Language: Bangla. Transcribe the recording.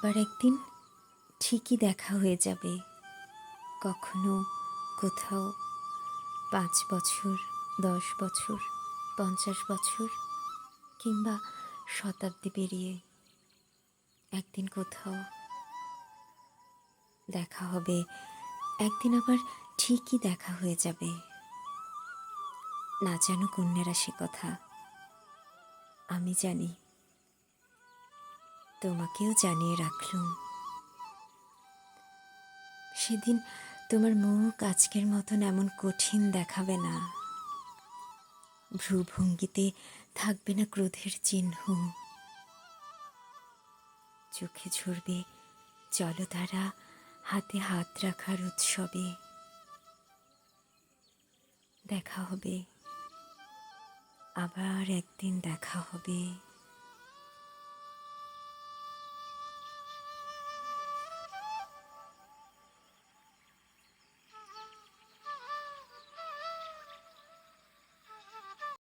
আবার একদিন ঠিকই দেখা হয়ে যাবে, কখনো কোথাও। 5 বছর, 10 বছর, 50 বছর, কিংবা শতাব্দী পেরিয়ে একদিন কোথাও দেখা হবে। একদিন আবার ঠিকই দেখা হয়ে যাবে। না জানো কন্যারা সে কথা, আমি জানি। তোমাকেও জানিয়ে রাখলুম। সেদিন তোমার মুখ আজকের মতন এমন কঠিন দেখাবে না। ভ্রুভঙ্গিতে থাকবে না ক্রোধের চিহ্ন। চোখে ঝরবে জলধারা, হাতে হাত রাখার উৎসবে। দেখা হবে, আবার একদিন দেখা হবে।